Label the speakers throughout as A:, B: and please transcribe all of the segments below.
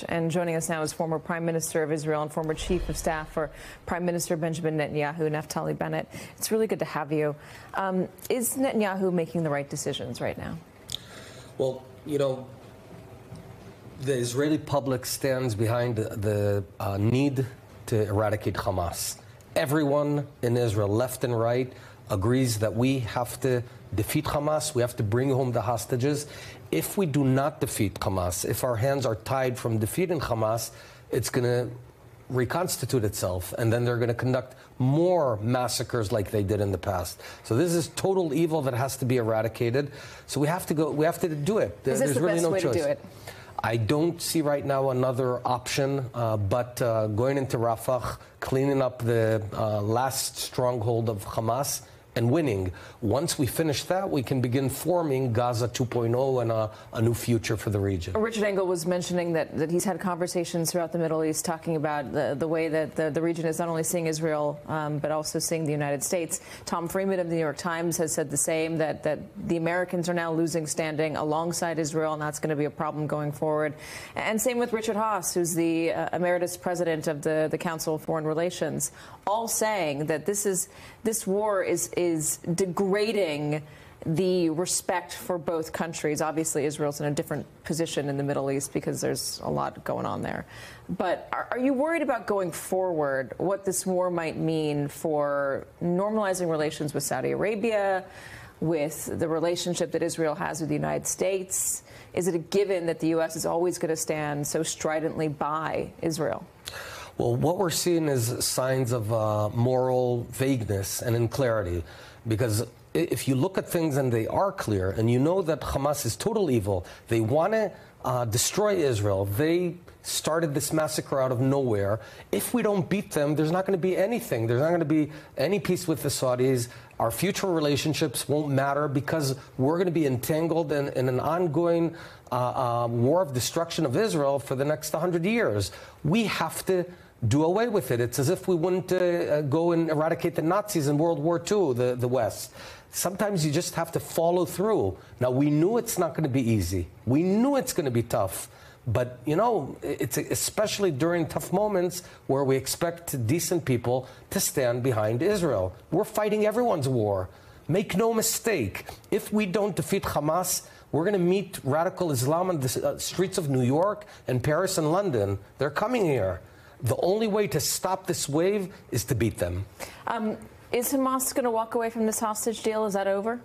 A: And joining us now is former Prime Minister of Israel and former Chief of Staff for Prime Minister Benjamin Netanyahu, Naftali Bennett. It's really good to have you. Is Netanyahu making the right decisions right now?
B: Well, you know, the Israeli public stands behind the need to eradicate Hamas. Everyone in Israel, left and right, agrees that we have to defeat Hamas. We have to bring home the hostages. If we do not defeat Hamas, if our hands are tied from defeating Hamas, it's going to reconstitute itself, and then they're going to conduct more massacres like they did in the past. So this is total evil that has to be eradicated. So we have to go. We have to do it.
A: Is this the best way to do it?
B: I don't see right now another option but going into Rafah, cleaning up the last stronghold of Hamas, and winning. Once we finish that, we can begin forming Gaza 2.0 and a new future for the region.
A: Richard Engel was mentioning that he's had conversations throughout the Middle East talking about the way that the region is not only seeing Israel, but also seeing the United States. Tom Freeman of the New York Times has said the same, that the Americans are now losing standing alongside Israel, and that's going to be a problem going forward. And same with Richard Haass, who's the emeritus president of the Council of Foreign Relations, all saying that this war is degrading the respect for both countries. Obviously, Israel's in a different position in the Middle East because there's a lot going on there. But are you worried about going forward what this war might mean for normalizing relations with Saudi Arabia, with the relationship that Israel has with the United States? Is it a given that the U.S. is always going to stand so stridently by Israel?
B: Well, what we're seeing is signs of moral vagueness and unclarity, because if you look at things and they are clear, and you know that Hamas is total evil, they want to destroy Israel. They started this massacre out of nowhere. If we don't beat them, there's not going to be anything. There's not going to be any peace with the Saudis. Our future relationships won't matter because we're going to be entangled in an ongoing war of destruction of Israel for the next 100 years. We have to do away with it. It's as if we wouldn't go and eradicate the Nazis in World War II, the West. Sometimes you just have to follow through. Now, we knew it's not going to be easy. We knew it's going to be tough. But, you know, it's especially during tough moments where we expect decent people to stand behind Israel. We're fighting everyone's war. Make no mistake, if we don't defeat Hamas, we're going to meet radical Islam on the streets of New York and Paris and London. They're coming here. The only way to stop this wave is to beat them.
A: Is Hamas going to walk away from this hostage deal? Is that over?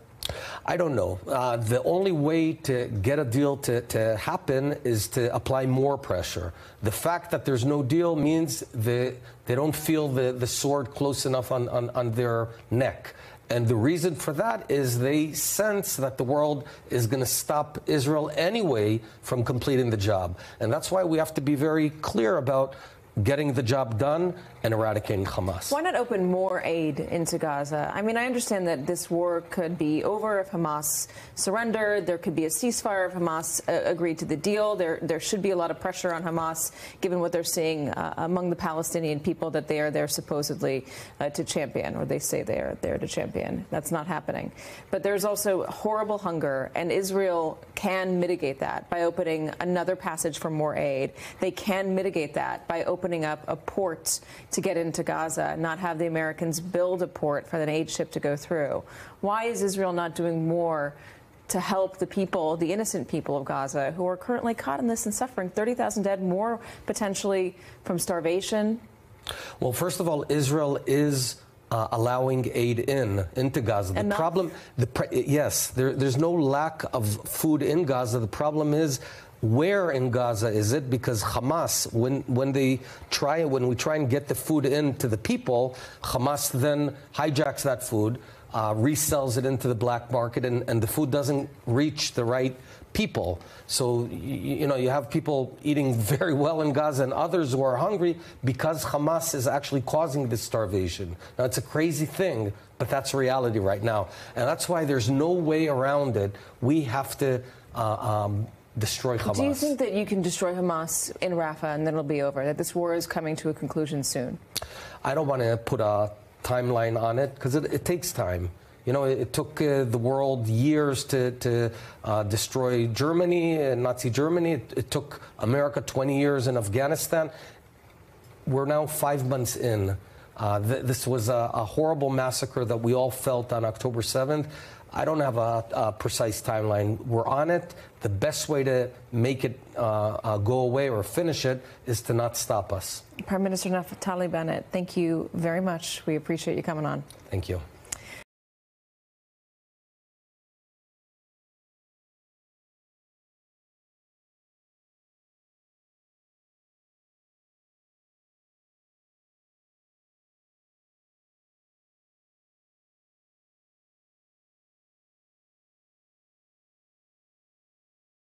B: I don't know. The only way to get a deal to happen is to apply more pressure. The fact that there's no deal means they don't feel the sword close enough on their neck. And the reason for that is they sense that the world is going to stop Israel anyway from completing the job. And that's why we have to be very clear about getting the job done and eradicating Hamas.
A: Why not open more aid into Gaza? I mean, I understand that this war could be over if Hamas surrendered. There could be a ceasefire if Hamas agreed to the deal. There should be a lot of pressure on Hamas, given what they're seeing among the Palestinian people that they are there supposedly to champion, or they say they are there to champion. That's not happening. But there's also horrible hunger, and Israel can mitigate that by opening another passage for more aid. They can mitigate that by opening up a port to get into Gaza, not have the Americans build a port for an aid ship to go through. Why is Israel not doing more to help the people, the innocent people of Gaza, who are currently caught in this and suffering? 30,000 dead, more potentially from starvation.
B: Well, first of all, Israel is allowing aid into Gaza. The problem, yes, there's no lack of food in Gaza. The problem is, where in Gaza is it? Because Hamas, when we try and get the food into the people, Hamas then hijacks that food, resells it into the black market, and the food doesn't reach the right people. So, you know, you have people eating very well in Gaza and others who are hungry because Hamas is actually causing this starvation. Now, it's a crazy thing, but that's reality right now. And that's why there's no way around it. We have to destroy Hamas.
A: Do you think that you can destroy Hamas in Rafah and then it'll be over, that this war is coming to a conclusion soon?
B: I don't want to put a timeline on it because it takes time. You know, it took the world years to destroy Germany, Nazi Germany. It took America 20 years in Afghanistan. We're now 5 months in. This was a horrible massacre that we all felt on October 7th. I don't have a precise timeline. We're on it. The best way to make it go away or finish it is to not stop us.
A: Prime Minister Naftali Bennett, thank you very much. We appreciate you coming on.
B: Thank you.